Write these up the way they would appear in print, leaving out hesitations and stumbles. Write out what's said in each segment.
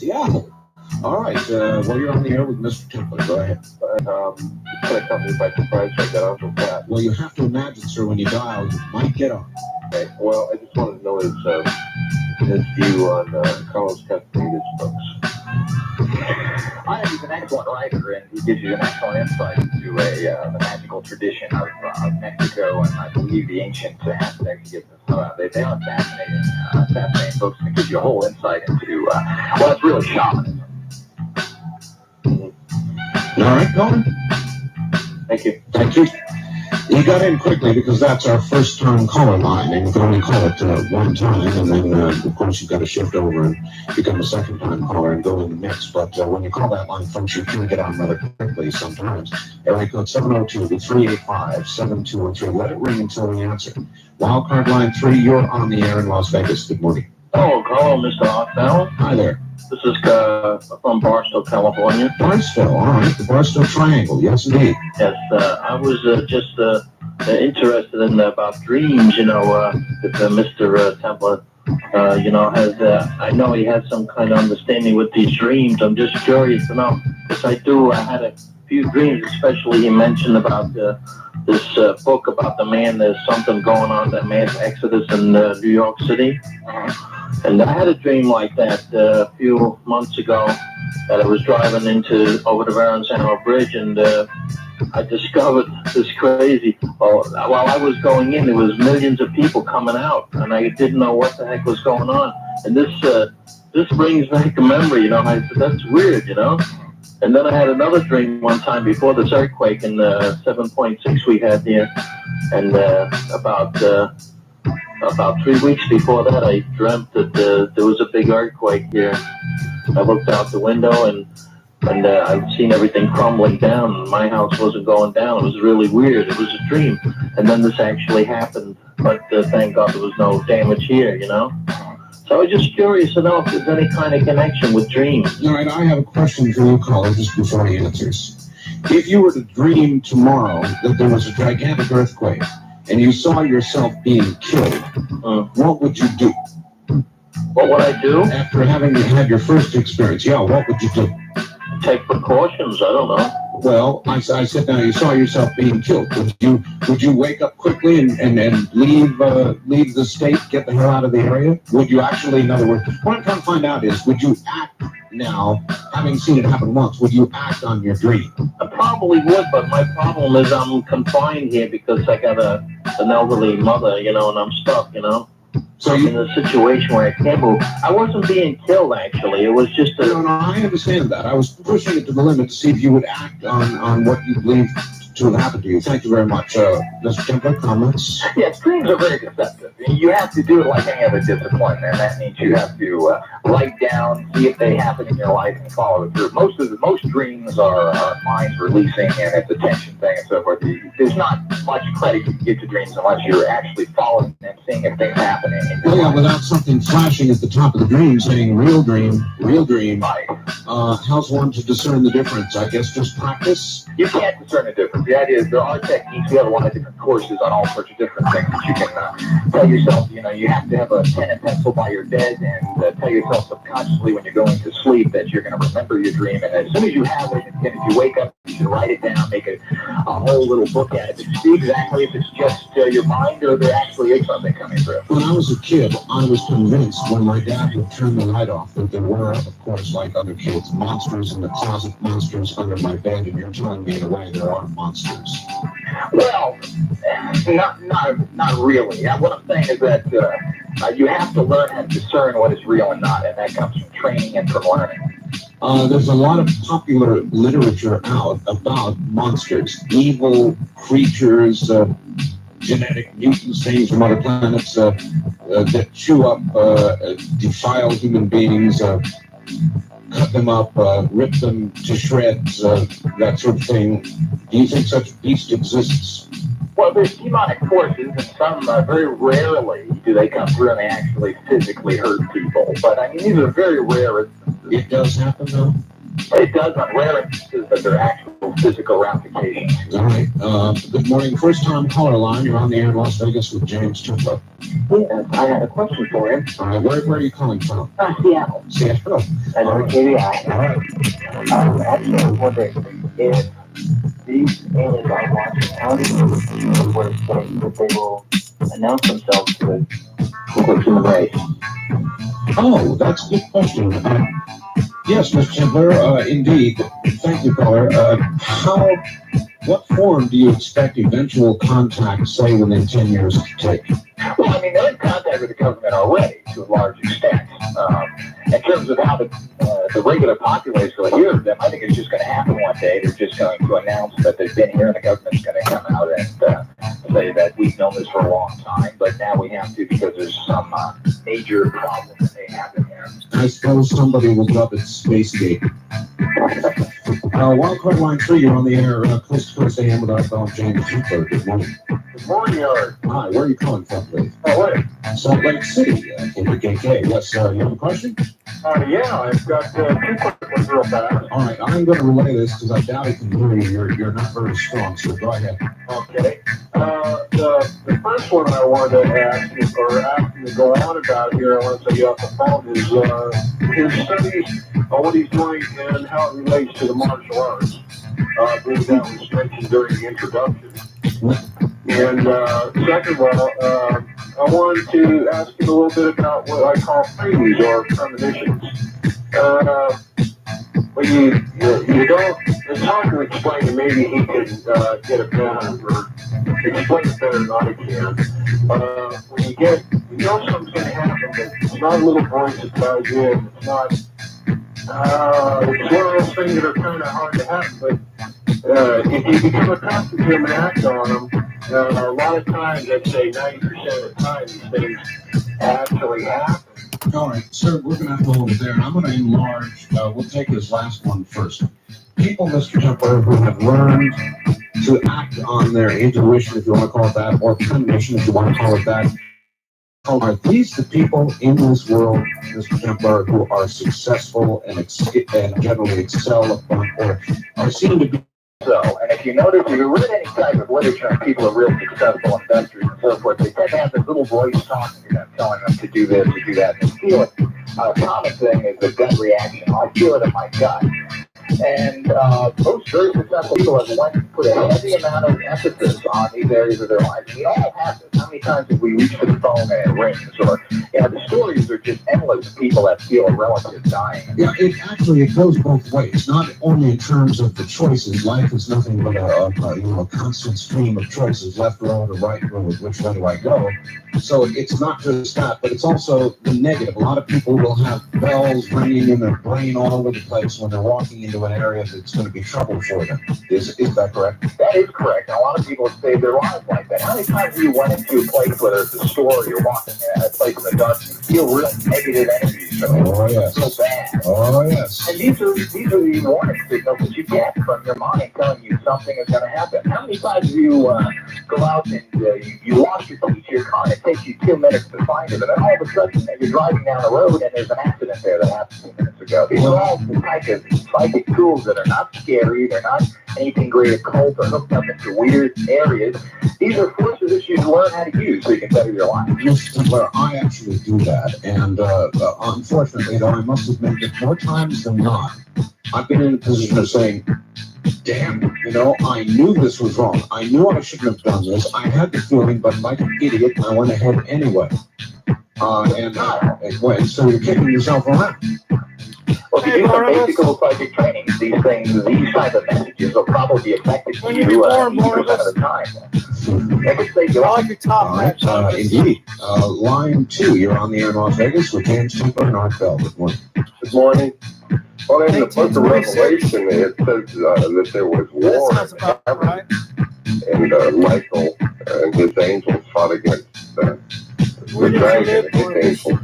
Seattle. All right. Well, you're on the air with Mr. Temple. Go ahead. Kind of caught me by surprise. I got off of that. Well, you have to imagine, sir, when you dial, you might get on. Okay. Well, I just wanted to know his view on Carlos Castaneda's books. I think he's an excellent writer, and he gives you an excellent insight into the magical tradition of Mexico and I believe the ancient Aztecs. They are fascinating books, and it gives you a whole insight into it's really shamanism. All right, Colin. Thank you. Thank you. You got in quickly because that's our first-time caller line, and you can only call it one time, and then, of course, you've got to shift over and become a second-time caller and go in the mix. But when you call that line, folks, you can get on rather quickly sometimes. Area code 702-385-7213. Let it ring until we answer. Wildcard line 3, you're on the air in Las Vegas. Good morning. Oh, hello, Mr. Oxnell. Hi there. This is from Barstow, California. Barstow, all right. The Barstow Triangle, yes, indeed. Yes, I was just interested in about dreams, if Mr. Temple, has, I know he has some kind of understanding with these dreams. I'm just curious to know, because I had a few dreams, especially he mentioned about this book about the man, there's something going on, that mass exodus in New York City. And I had a dream like that a few months ago, that I was driving over the Verrazano Bridge, and I discovered this crazy. While I was going in, there was millions of people coming out, and I didn't know what the heck was going on. And this brings back a memory, I said, that's weird, And then I had another dream one time before this earthquake in 7.6 we had here, and about 3 weeks before that, I dreamt that there was a big earthquake here. I looked out the window and I've seen everything crumbling down, and my house wasn't going down. It was really weird. It was a dream. And then this actually happened, but thank God there was no damage here, So I was just curious to know if there's any kind of connection with dreams. All right, I have a question for you, caller, just before he answers. If you were to dream tomorrow that there was a gigantic earthquake, and you saw yourself being killed, what would you do? What would I do? After having had your first experience, what would you do? Take precautions, I don't know. Well, I said now you saw yourself being killed. Would you wake up quickly and leave the state, get the hell out of the area? Would you actually, in other words, what I'm trying to find out is, would you act now, having seen it happen once, would you act on your dream? I probably would, but my problem is I'm confined here because I got an elderly mother, and I'm stuck, So I'm in a situation where I can't move. I wasn't being killed, actually. It was just No, I understand that. I was pushing it to the limit to see if you would act on what you believe to have happened to you. Thank you very much. Mr. Temple, comments? Yes, dreams are very deceptive. You have to do it like any other discipline, and that means you have to write down, see if they happen in your life, and follow it through. Most dreams are minds releasing, and it's a tension thing and so forth. There's not much credit you can give to dreams unless you're actually following them, seeing if things happen in your life. Without something flashing at the top of the dream saying real dream. Right. How's one to discern the difference? I guess just practice? You can't discern the difference. The idea is there are techniques. We have a lot of different courses on all sorts of different things that you can tell yourself. You have to have a pen and pencil by your bed and tell yourself subconsciously when you're going to sleep that you're going to remember your dream. And as soon as you have it, and if you wake up, you should write it down, make a whole little book out of it to see exactly if it's just your mind or there actually is something coming through. When I was a kid, I was convinced when my dad would turn the light off that there were, of course, like other kids, monsters in the closet, monsters under my bed, and you're telling me in a way there are monsters. Well, not really. What I'm saying is that you have to learn how to discern what is real and not, and that comes from training and from learning. There's a lot of popular literature out about monsters, evil creatures, genetic mutants, things from other planets that chew up, defile human beings, cut them up, rip them to shreds, that sort of thing. Do you think such a beast exists? Well, there's demonic forces, and some very rarely do they come through and they actually physically hurt people. But, these are very rare instances. It does happen, though? It does on rare instances, but they're actual physical ramifications. All right. Good morning. First time caller line. You're on the air in Las Vegas with James Tupper. Yes, I had a question for him. All right. Where are you calling from? Seattle. Seattle. And All right. KDI. All right. Actually, I was wondering if these aliens are watching, how do you where that they will announce themselves to the human race? Oh, that's a good question. Yes, Mr. Templer, indeed. Thank you, caller. What form do you expect eventual contact, say, within 10 years to take? Well, I mean, they're in contact with the government already to a large extent. In terms of how the regular populace will hear of them, I think it's just going to happen one day. They're just going to announce that they've been here, and the government's going to come out and say that we've known this for a long time, but now we have to because there's some major problem that they have in there. I suppose somebody will love its Spacegate. Wildcard line 3, you're on the air, close to coast AM with our fellow James Tupper. Good morning. Good morning, Art. Hi, where are you calling from, please? Oh, wait. Salt Lake City, KKK. Yes, you have a question? Yeah, I've got two quick ones real fast. All right, I'm going to relay this because I doubt he can hear you. You're not very strong, so go ahead. Okay. The first one I wanted to ask you, or ask you to go on about here, I want to say you off the phone, is his studies on what he's doing and how it relates to the martial arts. I believe that was mentioned during the introduction. And second one, I wanted to ask you a little bit about what I call freeze or premonitions. When you don't, it's hard to explain, and maybe he can get it better or explain it better than I can. When you know something's going to happen, but it's not a little voice that tells you, and it's not, it's one of those things that are kind of hard to happen, but if you become accustomed to them and act on them, a lot of times, I'd say 90% of the time, these things actually happen. All right, sir, we're going to have to hold it there. I'm going to enlarge. We'll take his last one first. People, Mr. Templer, who have learned to act on their intuition, if you want to call it that, or premonition, if you want to call it that, are these the people in this world, Mr. Templer, who are successful and generally excel upon, or are seen to be? So, and if you notice, if you read any type of literature on people who are real successful investors and so forth, they tend to have this little voice talking to them, telling them to do this, to do that. And feel it. A common thing is the gut reaction. I feel it in my gut. And most very successful people have put a heavy amount of emphasis on these areas of their lives. And we all have this. How many times have we reached for the phone and it rings? Or, the stories are just endless of people that feel a relative dying. Yeah, it goes both ways. Not only in terms of the choices. Life is nothing but a constant stream of choices, left road or right road. Which way do I go? So it's not just that, but it's also the negative. A lot of people will have bells ringing in their brain all over the place when they're walking into an area that's going to be trouble for them. Is that correct? That is correct. And a lot of people have saved their lives like that. How many times have you went into a place, whether it's a store or you're walking in a place in the dark, and you feel real negative energy? Oh, yes. So bad. Oh, yes. And these are the warning signals that you get from your mind telling you something is going to happen. How many times do you go out and you lost your key to your car and it takes you 2 minutes to find it, and then all of a sudden you're driving down the road and there's an accident there that happened 2 minutes ago. These are all the type of psychic tools that are not scary, they're not anything great occult or hooked up into weird areas. These are forces that you learn how to use so you can better your life. Mr. Templer, I actually do that, and unfortunately, though, I must admit that more times than not, I've been in a position of saying, damn, I knew this was wrong. I knew I shouldn't have done this. I had the feeling, but like an idiot, I went ahead anyway. So you're kicking yourself around. Well, if you do some basic little psychic training, these type of messages will probably be effective to you 80% of the time. It could save your life. All right, indeed. Line 2, you're on the air in Las Vegas with James Tupper and Art Bell. Good morning. Good morning. Well, in the book of Revelation, it says that there was war in heaven, and Michael and his angels fought against the dragon and his angels.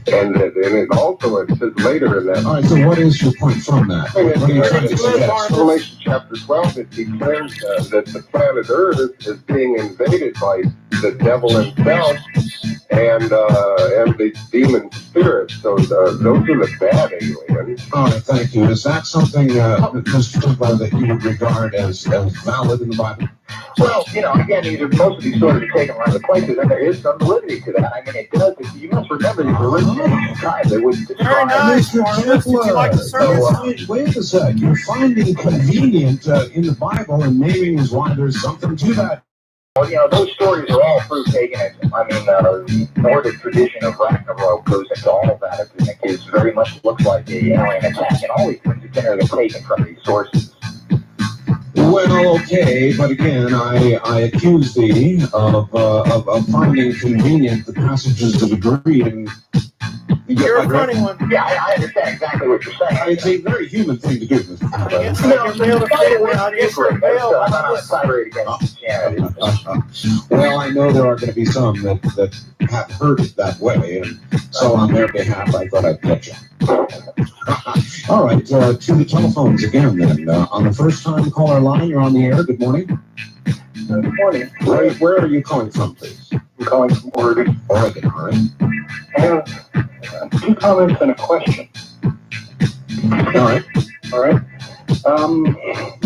And it also says later in that. All right, so what is your point from that? What are you trying to suggest? Revelation chapter 12, it declares that the planet Earth is being invaded by the devil himself, and the demon spirits. So those are the bad aliens. All right, thank you. Is that something, Mr. Tupper, that you would regard as valid in the Bible? Well, again, most of these stories are taken from other places, and there is some validity to that. I mean, it does. You must remember these religions in ancient times. They wouldn't describe. Very nice, Marcus. Would you like to service? Wait a sec. You're finding convenient in the Bible, and naming is why there's something to that. Well, those stories are all through paganism. I mean, the Nordic tradition of Ragnarok goes into all of that. It is very much looks like a alien attack, and all these things are taken from these sources. Well, okay, but again, I accuse thee of finding convenient the passages that agree, and You're a funny one. Yeah, I understand exactly what you're saying. It's a very human thing to do. I guess I can bail the family. I guess we're bail. I'm not on a tirade against Christianity. Well, I know there are going to be some that have heard it that way, and so on their behalf, I thought I'd catch you. All right, to the telephones again then. On the first-time caller line, you're on the air. Good morning. Good morning. Where are you calling from, please? I'm calling from Oregon. Oregon, all right. I have 2 comments and a question. All right. All right.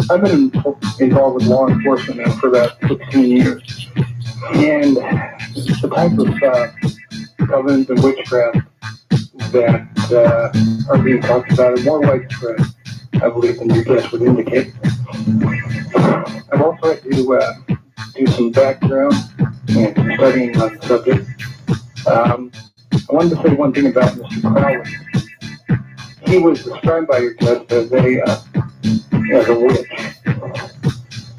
I've been involved with law enforcement now for about 15 years. And the type of covenants and witchcraft that are being talked about are more widespread, I believe, than your guess would indicate. I've also had to do some background and some studying on the subject. I wanted to say one thing about Mr. Crowley. He was described by your guest as a witch.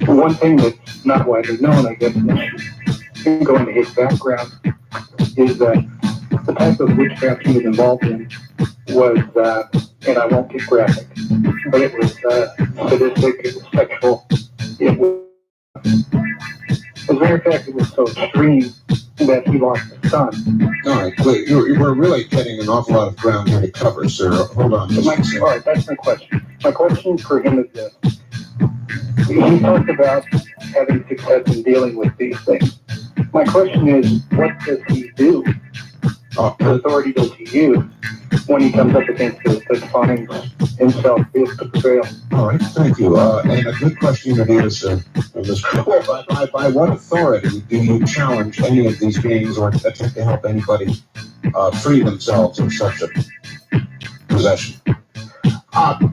One thing that's not widely known, I guess, unless you go into his background, is that the type of witchcraft he was involved in was, and I won't get graphic, but it was sadistic, it was sexual, it was, as a matter of fact, it was so extreme that he lost his son. All right, we're really getting an awful lot of ground here to cover, sir. Hold on just a second. All right, that's my question. My question for him is this. He talked about having success in dealing with these things. My question is, what does he do? What authority does he use when he comes up against this that finds himself able to prevail? All right, thank you. And a good question it is, by what authority do you challenge any of these beings or attempt to help anybody free themselves of such a possession?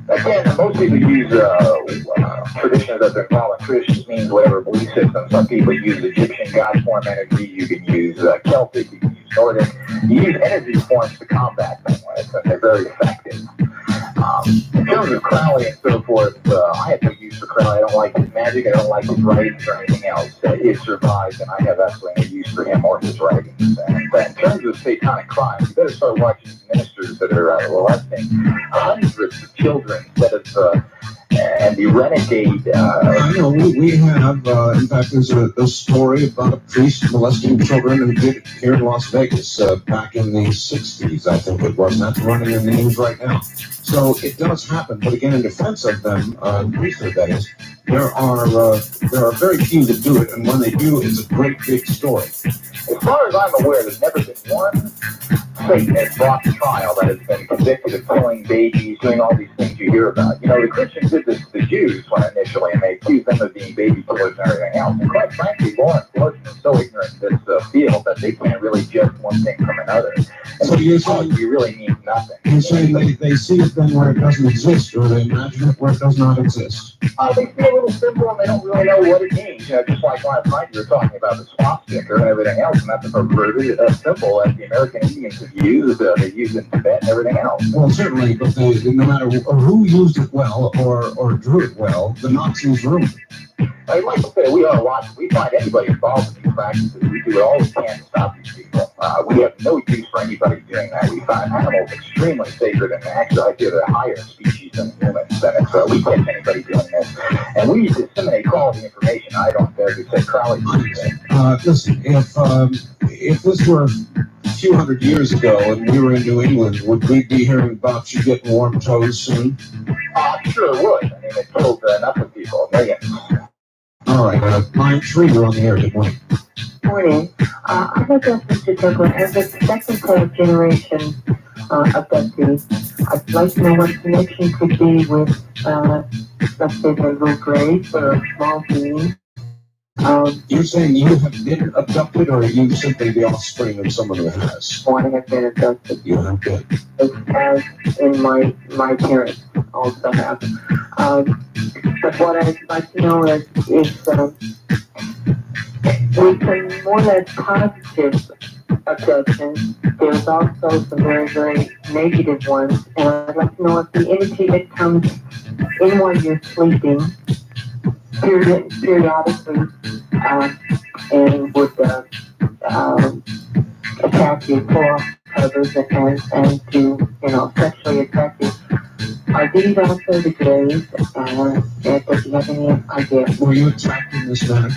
Again, most people use traditions that they're calling traditions means whatever belief system. Some people use Egyptian god form energy. You can use Celtic. You can use Nordic. You use energy forms to combat them with, and they're very effective. In terms of Crowley and so forth, I have no use for Crowley. I don't like his magic. I don't like his writings or anything else. It survives, and I have absolutely no use for him or his writings. And in terms of satanic crimes, you better start watching these ministers that are molesting hundreds of children instead of and the renegade. We have, in fact, there's a story about a priest molesting children who did it here in Las Vegas back in the 60s, I think it was. And that's running in the news right now. So it does happen, but again, in defense of them, priesthood that is, there are very few that do it, and when they do, it's a great big story. As far as I'm aware, there's never been one Satanist brought to trial that has been convicted of killing babies, doing all these things you hear about. The Christians did this to the Jews initially, and they accused them of being baby killers and everything else. And quite frankly, law enforcement is so ignorant in this field that they can't really judge one thing from another. And so you're saying you really means nothing. You're saying they see it then where it doesn't exist, or they imagine it where it does not exist? They see a little symbol and they don't really know what it means. Just like last night you were talking about the swastika and everything else, and that's a perverted symbol that the American Indians have used. They use it in Tibet and everything else. Well, certainly, but no matter who used it well or drew it well, the Nazis ruined it. I'd like to say we find anybody involved in these practices. We do all we can to stop these people. We have no use for anybody doing that. We find animals extremely sacred, and actually I feel they're a higher species than humans. And if we catch anybody doing this, and we disseminate quality information. I don't dare to say Crowley. Listen, if this were a few hundred years ago and we were in New England, would we be hearing about you getting warm toes soon? Sure would. I mean, it killed enough of people, millions. All right, line 3, you're on the air. Good morning. Good morning. I would like Mr. Douglas, as a second third generation abductee, I'd like to know what the connection could be with, let's say, the little graves or a small being. You're saying you have been abducted, or are you simply the offspring of someone who has? One have been abducted. You have been. As in my parents also have. But what I'd like to know is with some more or less positive abductions, there's also some very, very negative ones. And I'd like to know if the entity that comes in while you're sleeping periodically and would attack you, pull off covers and to, sexually attack you. Are these also the graves? And does you have any idea? Were you attacked in this manner?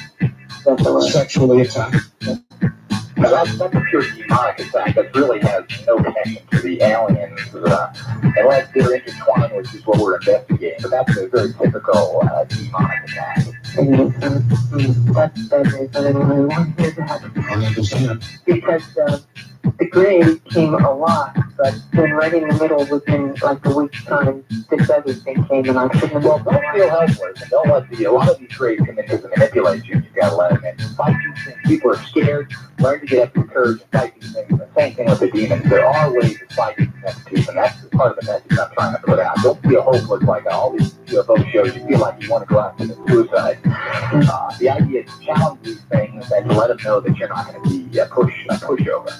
That's the word. Sexually attacked? That's a pure demonic attack that really has no connection to the aliens, unless they're intertwined, which is what we're investigating. But that's a very typical demonic attack. That is, I don't really want to hear that. I understand. Because the grave came a lot, but then right in the middle, within like a week's time, this other thing came, and I couldn't. Well, don't feel helpless, and don't let a lot of these graves come in here to manipulate you. You've got to let them in. Fight these things. People are scared. Learn to get up your courage and fight these things. The same thing with the demons. There are ways to fight these entities, and that's part of the message I'm trying to put out. Don't feel hopeless like all these UFO shows. You feel like you want to go out and commit suicide. The idea is to challenge these things and to let them know that you're not going to be a pushover.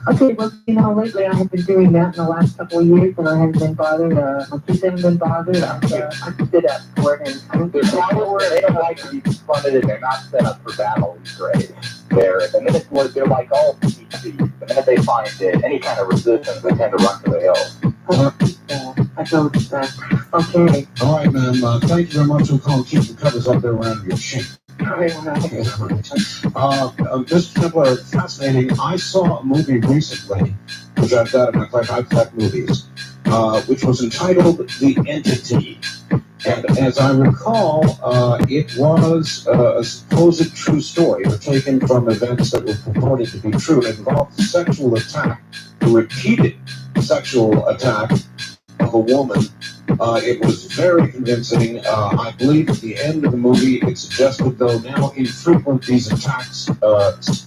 Okay, well, lately I have been doing that in the last couple of years, and I haven't been bothered. My kids haven't been bothered. I stood up for it, and They're power. They don't like to be confronted, and they're not set up for battle. These graves. They're like all PCs. The minute they find any kind of resistance, they tend to run for the hills. I noticed that. Okay. All right, ma'am. Thank you very much for calling. Keep the covers up there around your chin. Mr. Templar, fascinating. I saw a movie recently, which I've got in my collection. I collect movies, which was entitled The Entity. And as I recall, it was a supposed true story, taken from events that were purported to be true. It involved a sexual attack, a repeated sexual attack of a woman. It was very convincing. I believe at the end of the movie, it suggested, though now infrequent, these attacks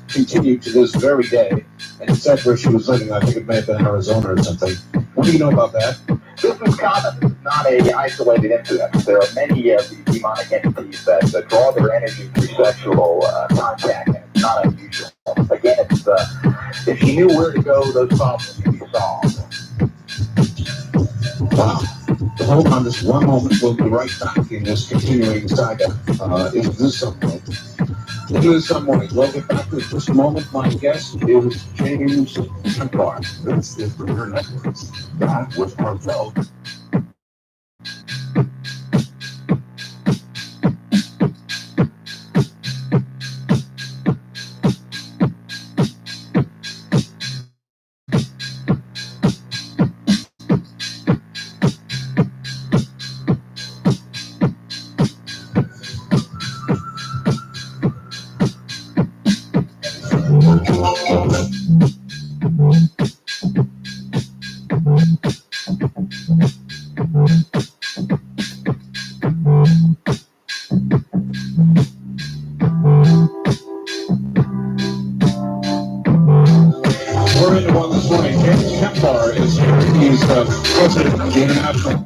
continue to this very day. And it said where she was living, I think it may have been Arizona or something. What do you know about that? This is common. This is not an isolated incident. There are many of these demonic entities that draw their energy through sexual contact, and it's not unusual. Again, if you knew where to go, those problems could be solved. Wow. Hold on just one moment. We'll be right back in this continuing saga. Is this something? It is someone. We'll get back to it in just a moment. My guest is James Templar. This is the Rear Networks. That was Marvell. We're into one this morning. James Templar is here. He's president of the International.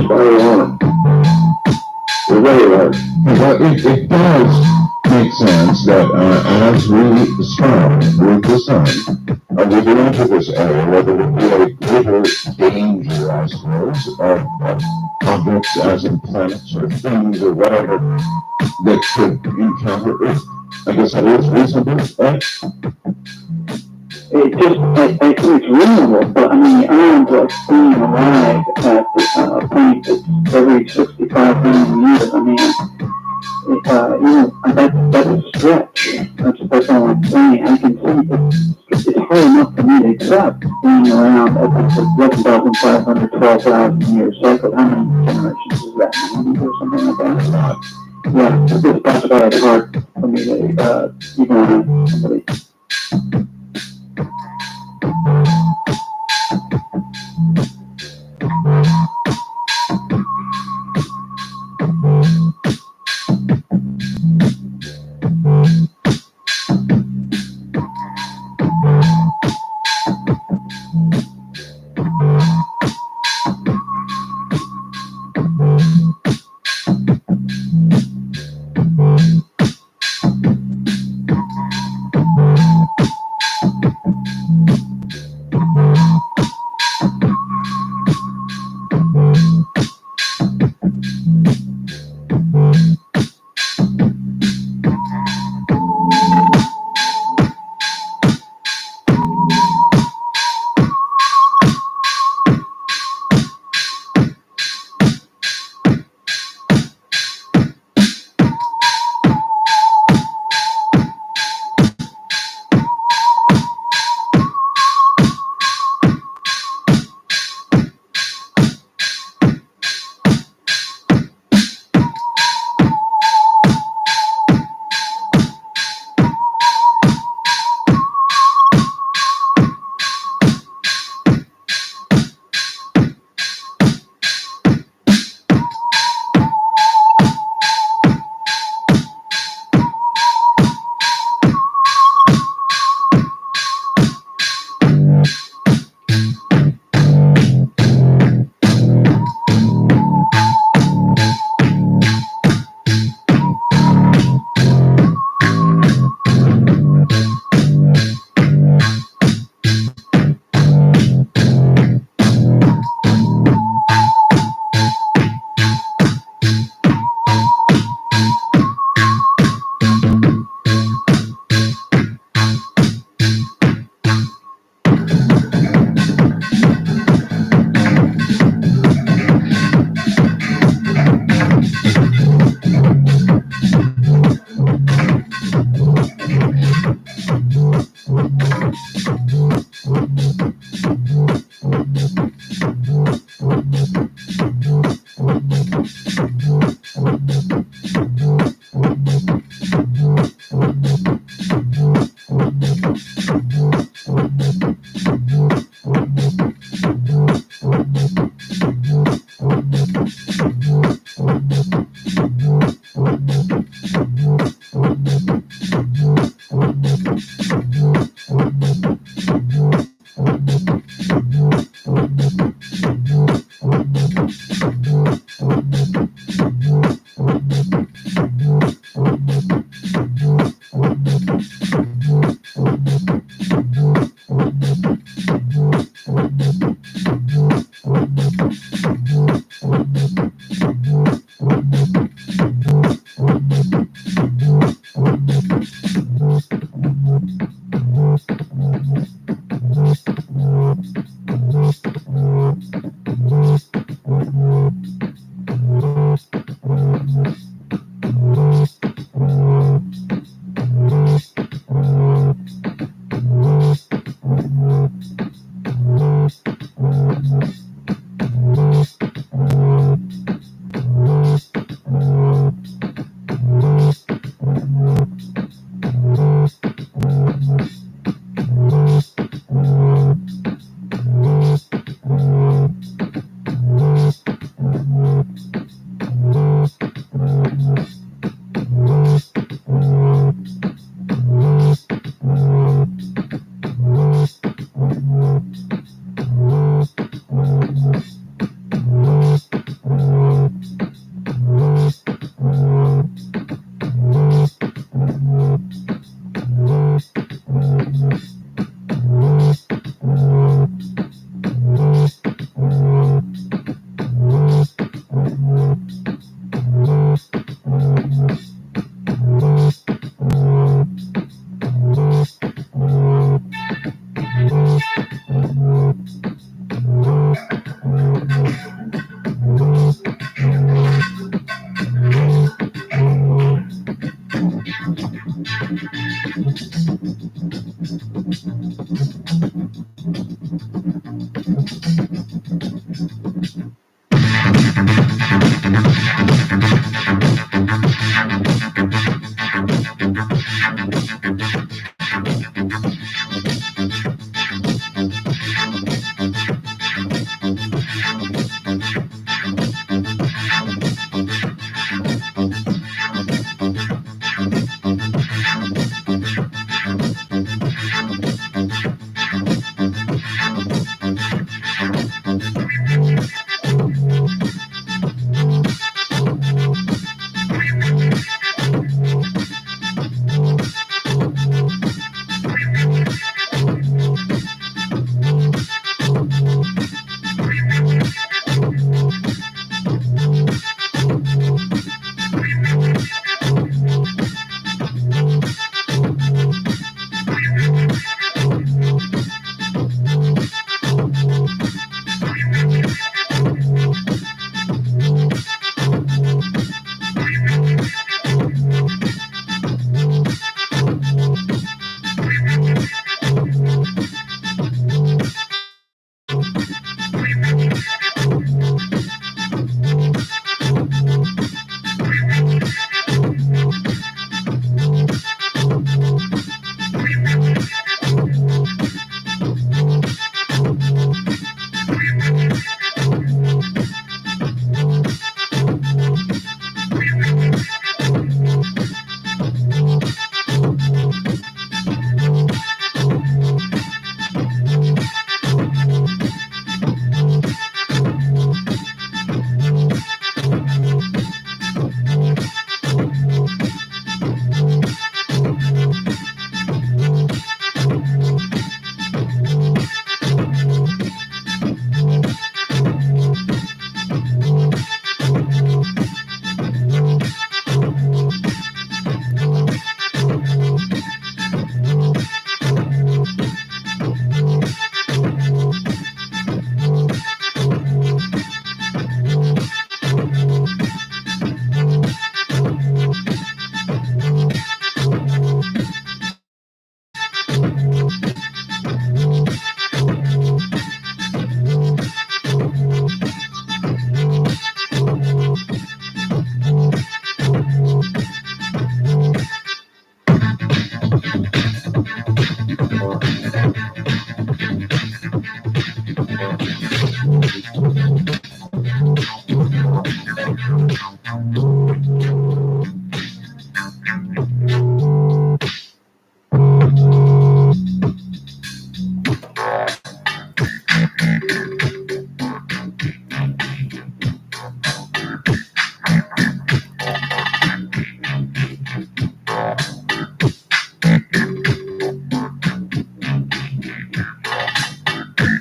very hard. They're very hard. But it does make sense that as we start with the sun, we go into this area where there would be a greater danger, I suppose, of objects as in planets or things or whatever that could encounter Earth. I guess that is reasonable, right? I think it's reasonable, but I mean, the island's like staying alive at the point that's every 65,000 years. I mean, that's a stretch. That's all I'm saying. I can see it's hard enough for me to accept being around at the 11,500, 12,000 year cycle. How many generations is that? 90 or something like that? Yeah, that's why it's hard for me to even around somebody.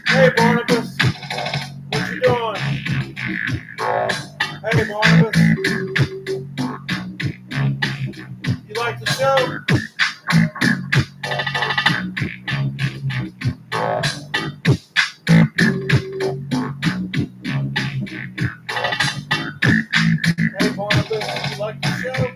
Hey, Barnabas. What you doing? Hey, Barnabas. You like the show? Hey, Barnabas. You like the show?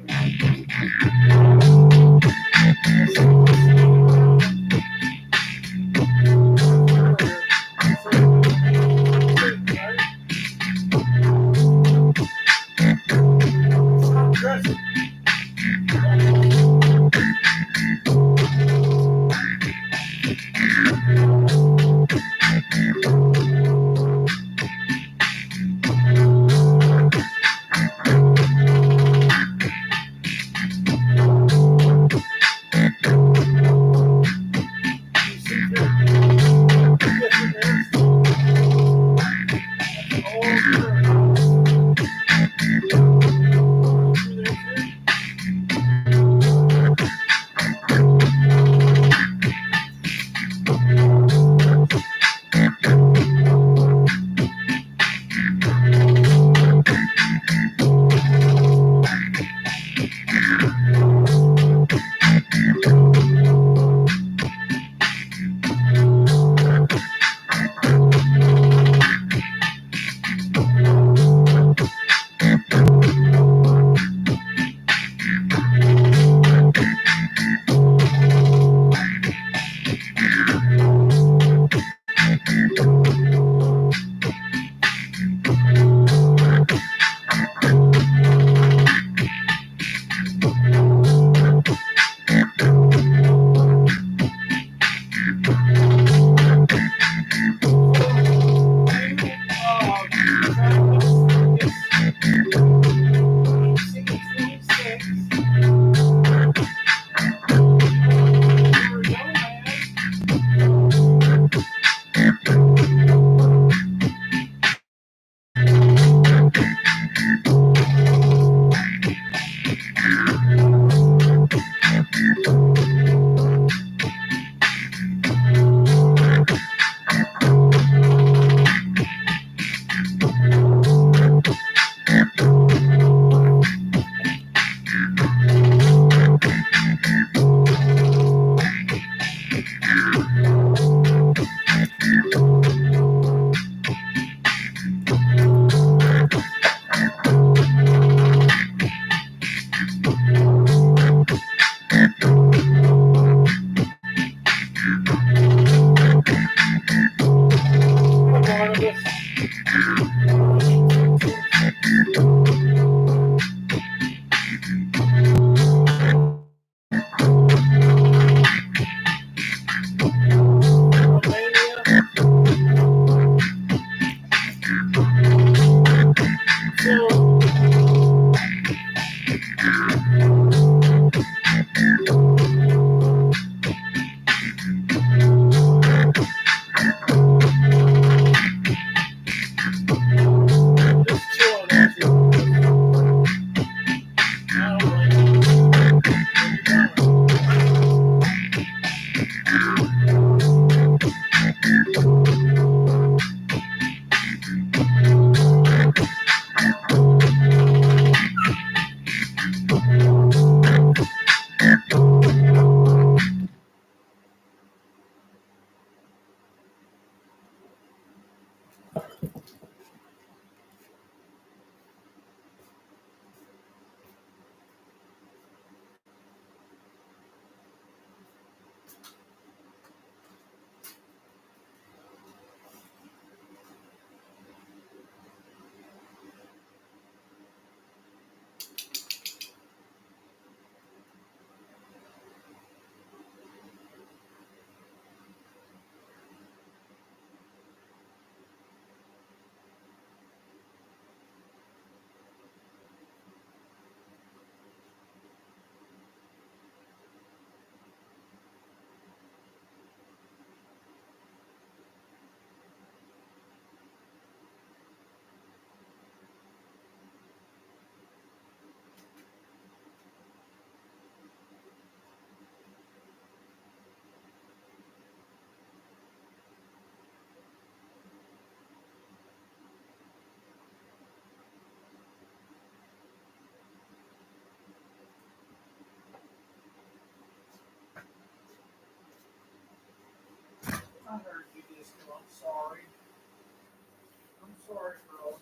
Sorry, girl.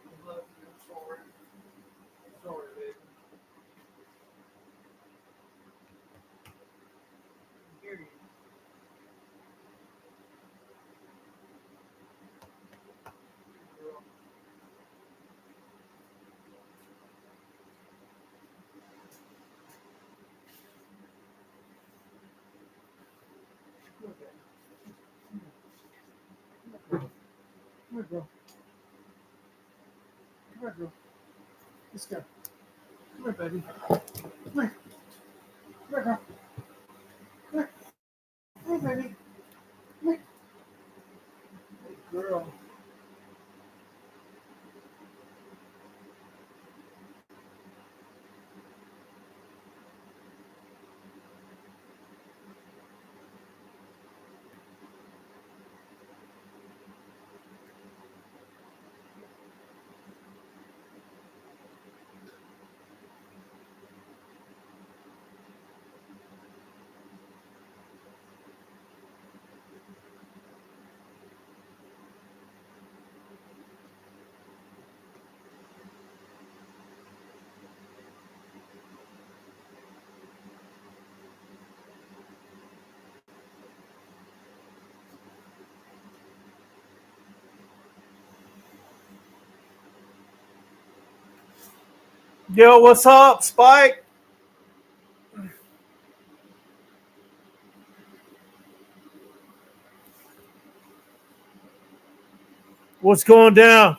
I love you. Sorry. Sorry, baby. I hear you. Girl. Come here, girl. Come here, girl. Come here, girl. Let's go. Come here, baby. Come here. Come here, girl. Come here. Come here, baby. Come here. Hey, girl. Yo, what's up, Spike? What's going down?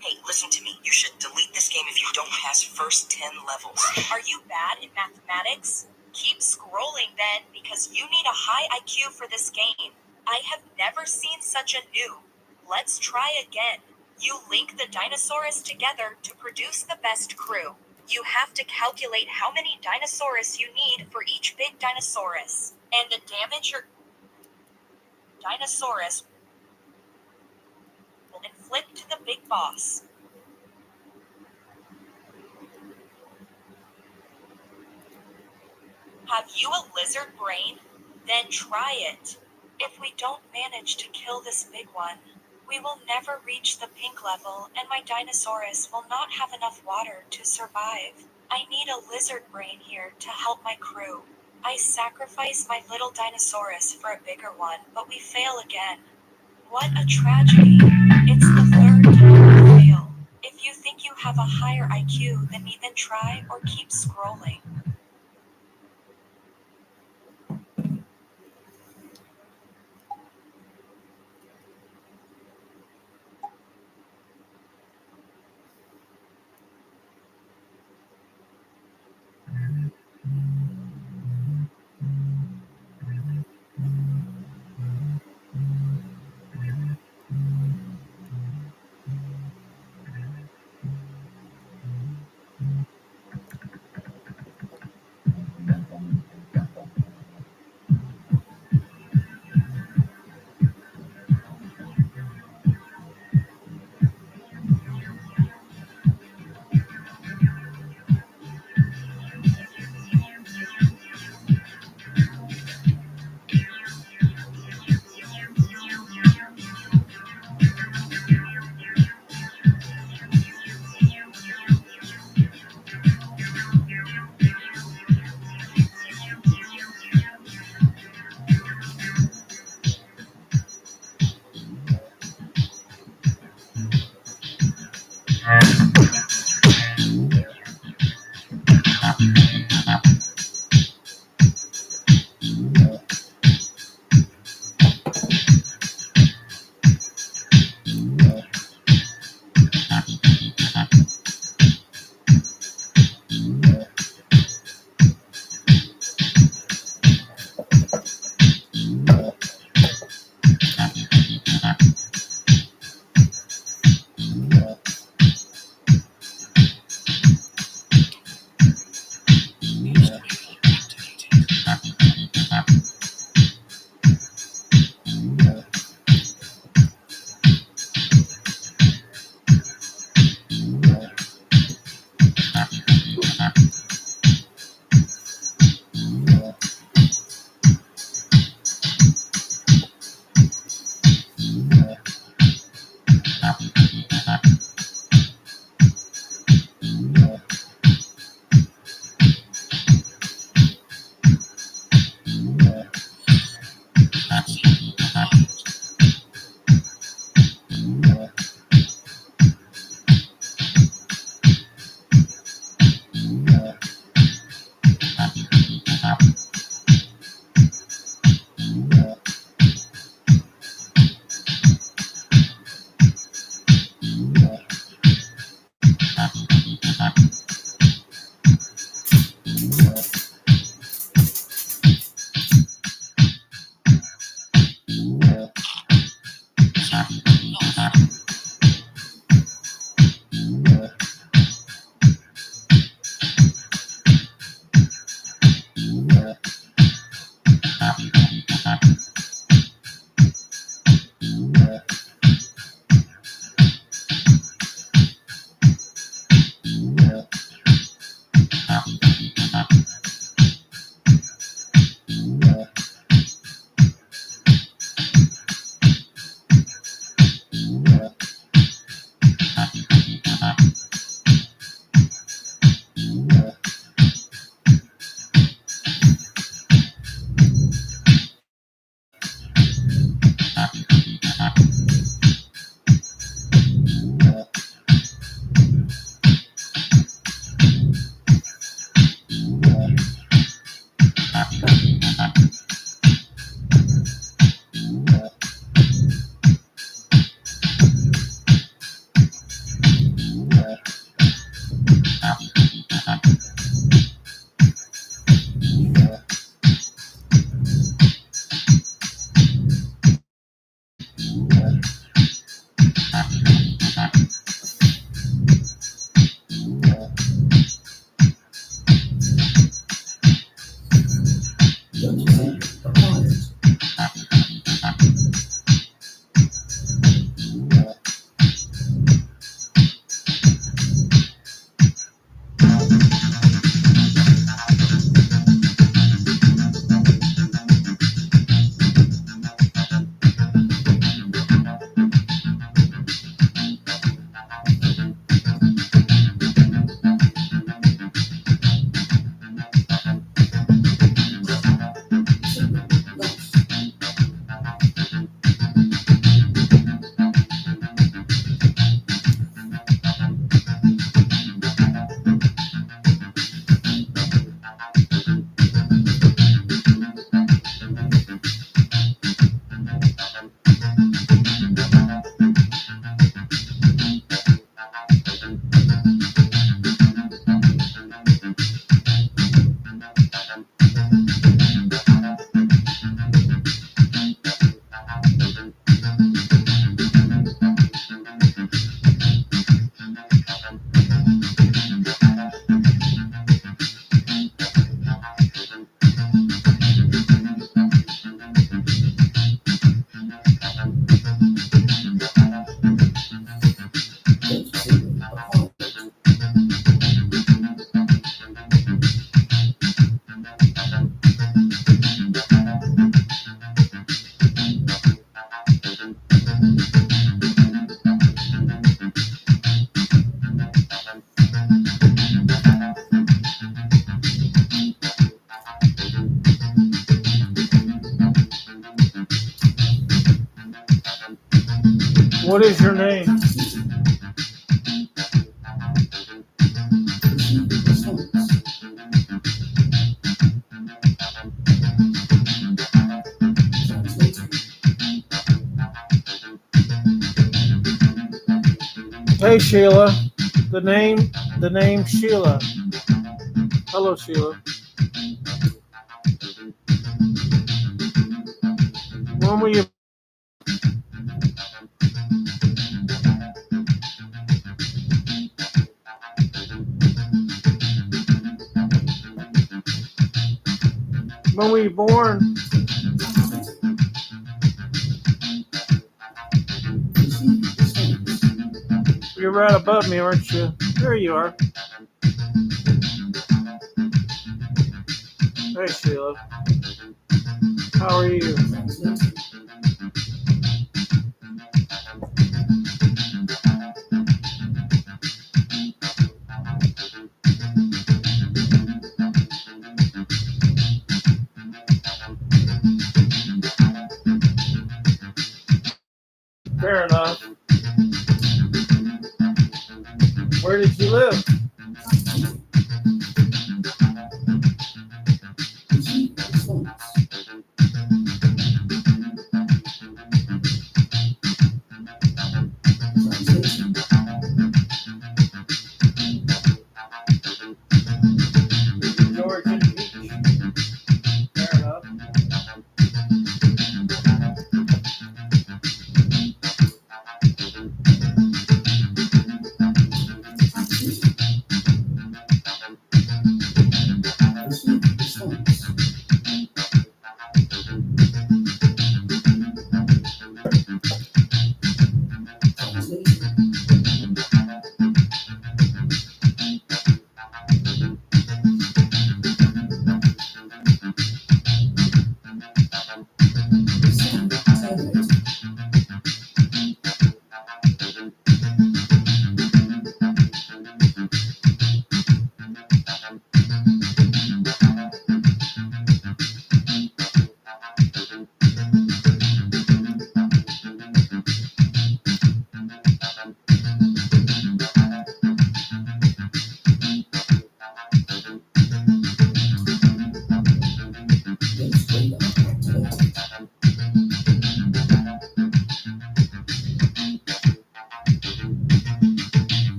Hey, listen to me. You should delete this game if you don't pass first 10 levels. Are you bad in mathematics? Keep scrolling then, because you need a high IQ for this game. I have never seen such a noob. Let's try again. You link the dinosaurs together to produce the best crew. You have to calculate how many dinosaurs you need for each big dinosaurus. And the damage your dinosaurus will inflict to the big boss. Have you a lizard brain? Then try it. If we don't manage to kill this big one, we will never reach the pink level and my dinosaurus will not have enough water to survive. I need a lizard brain here to help my crew. I sacrifice my little dinosaurus for a bigger one, but we fail again. What a tragedy. It's the third time we fail. If you think you have a higher IQ than me, then try or keep scrolling. What is your name? Hey Sheila. The name Sheila. Hello Sheila. When were you born? You're right above me, aren't you? There you are. Hey Sheila. How are you? Fair enough. Where did you live? Georgia Beach. Fair enough.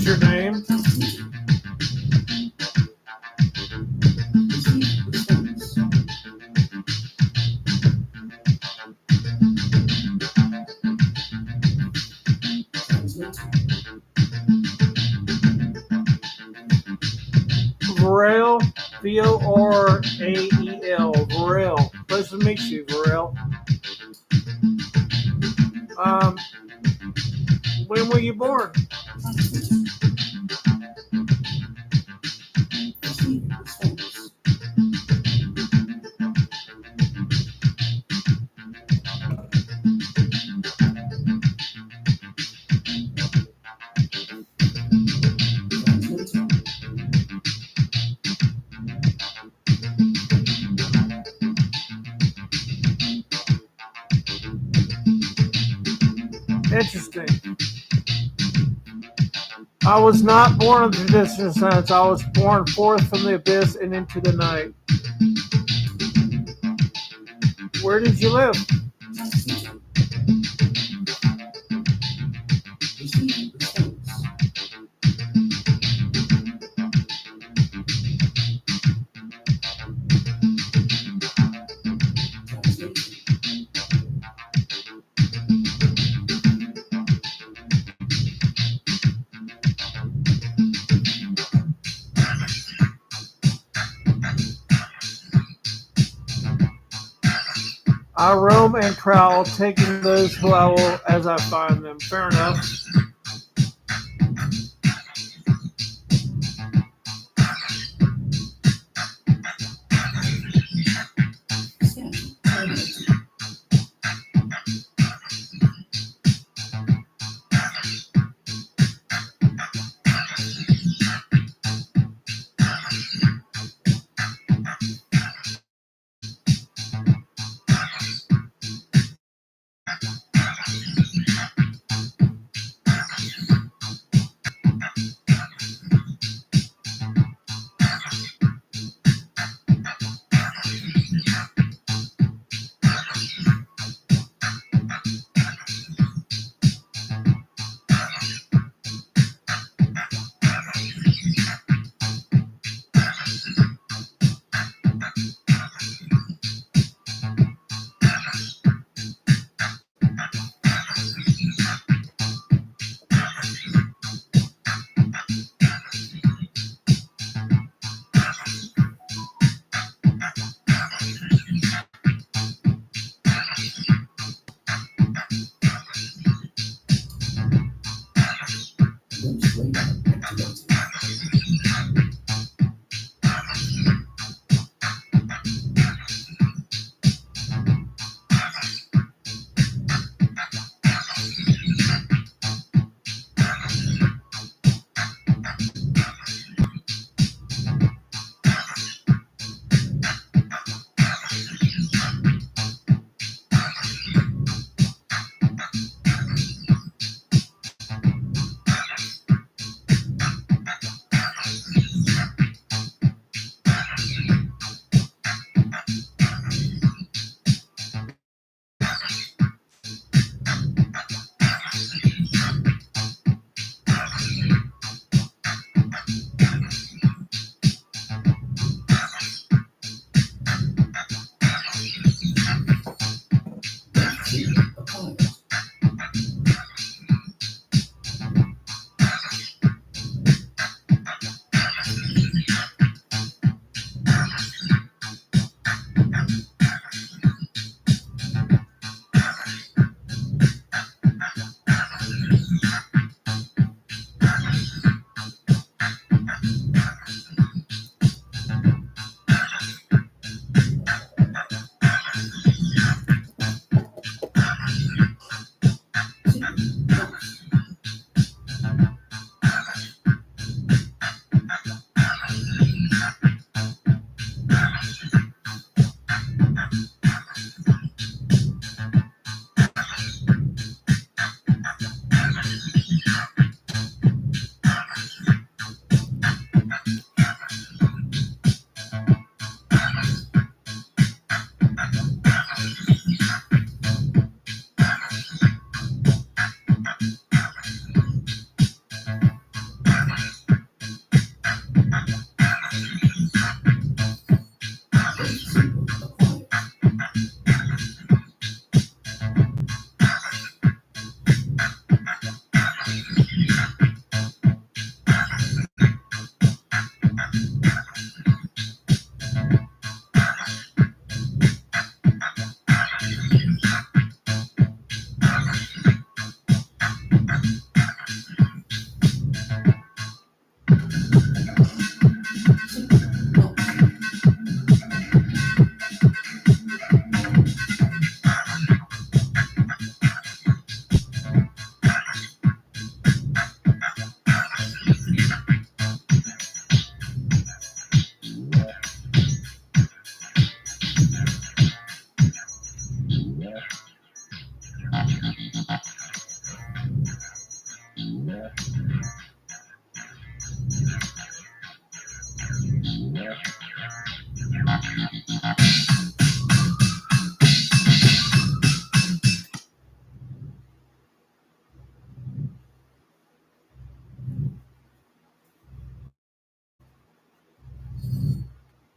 your name? Varel, V-O-R-A-E-L. Varel. Pleasure to meet you, Varel. When were you born? Interesting. I was not born of traditional sons. I was born forth from the abyss and into the night. Where did you live? I roam and prowl, taking those who I will as I find them. Fair enough.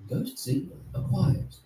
Ghost Sequel acquires